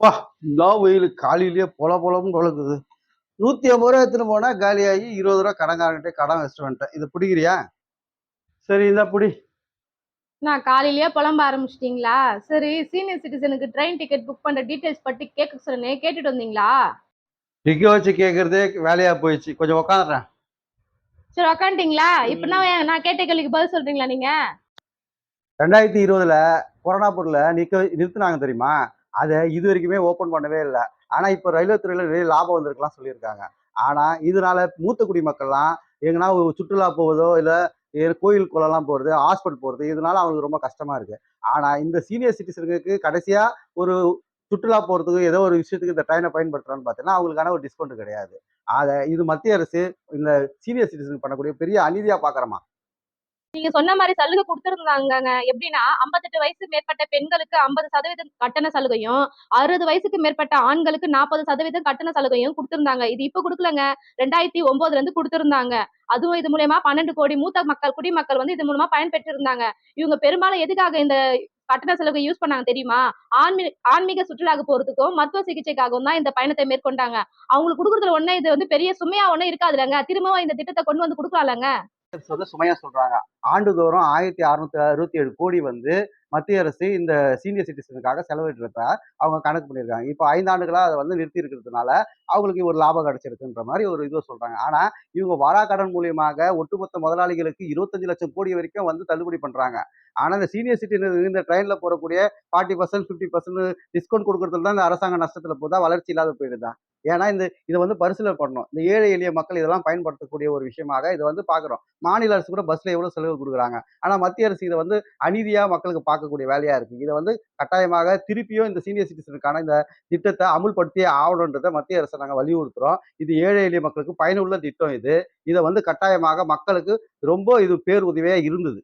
அப்பா! இந்த வெயிலு காலையிலேயே பொல பொலன்னு பொழக்குது. 150 எடுத்துன்னு போனா காலியாகி ரூ. 20 கடன்காரன்கிட்ட கடன் வச்சுட்டு வந்துட்டேன். இத புடிக்கிறியா? சரி இந்தா புடி. நான் காலையிலேயே புலம்ப ஆரம்பிச்சிட்டீங்களா? சரி, சீனியர் சிட்டிசனுக்கு ட்ரெயின் டிக்கெட் புக் பண்ற டீடைல்ஸ் பத்தி கேட்க சொன்னேன். கேட்டுட்டு வந்தீங்களா? நிக்க வச்சு கேட்கறதே வேலையா போயிடுச்சு. கொஞ்சம் உட்காந்துறேன். சரி, உக்காந்துட்டீங்களா? இப்பனா நான் கேட்ட கேள்விக்கு பதில் சொல்றீங்களா நீங்க? 2020ல கொரோனா பொருள நிறுத்துனாங்க தெரியுமா? அத இதுவரைக்குமே ஓப்பன் பண்ணவே இல்ல. ஆனா இப்ப ரயில்வே துறையில நிறைய லாபம் வந்திருக்கலாம் சொல்லியிருக்காங்க. ஆனா இதனால மூத்த குடிமக்கள்லாம் எங்கனா ஒரு சுற்றுலா போவதோ, இல்ல கோயில் குளம்லாம் போறது, ஹாஸ்பிட்டல் போறது, இதனால அவங்களுக்கு ரொம்ப கஷ்டமா இருக்கு. ஆனா இந்த சீனியர் சிட்டிசனுக்கு கடைசியா ஒரு சுற்றுலா போறதுக்கு ஏதோ ஒரு விஷயத்துக்கு இந்த ட்ரெயின பயன்படுத்துறான்னு பார்த்தீங்கன்னா, அவங்களுக்கான ஒரு டிஸ்கவுண்ட் கிடையாது. இது மத்திய அரசு இந்த சீனியர் சிட்டிசன் பண்ணக்கூடிய பெரிய அநீதியா பார்க்குறேன்மா. நீங்க சொன்ன மாரி சலுகை குடுத்திருந்தாங்கங்க. எப்படின்னா, 58 வயசு மேற்பட்ட பெண்களுக்கு 50% கட்டண சலுகையும், 60 வயசுக்கு மேற்பட்ட ஆண்களுக்கு 40% கட்டண சலுகையும் குடுத்திருந்தாங்க. இது இப்ப குடுக்கலங்க. 2009ல இருந்து குடுத்திருந்தாங்க. அதுவும் இது மூலியமா 12 கோடி மூத்த மக்கள், குடிமக்கள் வந்து இது மூலமா பயன்பெற்றிருந்தாங்க. இவங்க பெரும்பாலும் எதுக்காக இந்த கட்டண சலுகை யூஸ் பண்ணாங்க தெரியுமா? ஆன்மீக சுற்றுலாக்கு போறதுக்கும், மருத்துவ சிகிச்சைக்காகவும் தான் இந்த பயணத்தை மேற்கொண்டாங்க. அவங்களுக்கு குடுக்குறதுல ஒண்ணும் இது வந்து பெரிய சுமையா ஒண்ணும் இருக்காதுல்லங்க. திரும்பவும் இந்த திட்டத்த கொண்டு வந்து குடுக்கலாம்லங்க. வந்து சுமையா சொல்றாங்க. ஆண்டுதோறும் 1667 கோடி வந்து மத்திய அரசு இந்த சீனியர் சிட்டிசனுக்காக செலவிடுறத அவங்க கணக்கு பண்ணியிருக்காங்க. இப்போ 5 ஆண்டுகளா அத வந்து நிறுத்தி இருக்கிறதுனால, அவங்களுக்கு ஒரு லாபம் கிடைச்சிருக்குன்ற மாரி ஒரு இத சொல்றாங்க. ஆனா, இவங்க வாராக்கடன் மூலியமாக ஒட்டுமொத்த முதலாளிகளுக்கு 25,00,000 கோடி வரைக்கும் வந்து தள்ளுபடி பண்றாங்க. ஆனா, இந்த சீனியர் சிட்டிசன் இந்த ட்ரெயின்ல போறக்கூடிய 40% 50% டிஸ்கவுண்ட் குடுக்கறதுல தான் இந்த அரசாங்கம் நஷ்டத்துல போதா? வளர்ச்சி இல்லாத போயிடுதா? ஏன்னா, இத வந்து பரிசீலனை பண்ணணும். இந்த ஏழை எளிய மக்கள் இதெல்லாம் பயன்படுத்தக்கூடிய ஒரு விஷயமாக இத வந்து பார்க்கிறோம். மாநில அரசு கூட பஸ்ல எவ்வளவு செலவு குடுக்குறாங்க. ஆனா, மத்திய அரசு இத வந்து அநீதியா மக்களுக்கு பார்க்கக்கூடிய வேலையா இருக்கு. இத வந்து கட்டாயமாக திருப்பியும் இந்த சீனியர் சிட்டிசனுக்கான இந்த திட்டத்த அமுல்படுத்தியே ஆவணுன்றத மத்திய அரச நாங்க வலியுறுத்துறோம். இது ஏழை எளிய மக்களுக்கு பயனுள்ள திட்டம் இது. இத வந்து கட்டாயமாக மக்களுக்கு ரொம்ப இது பேருதவியா இருந்தது.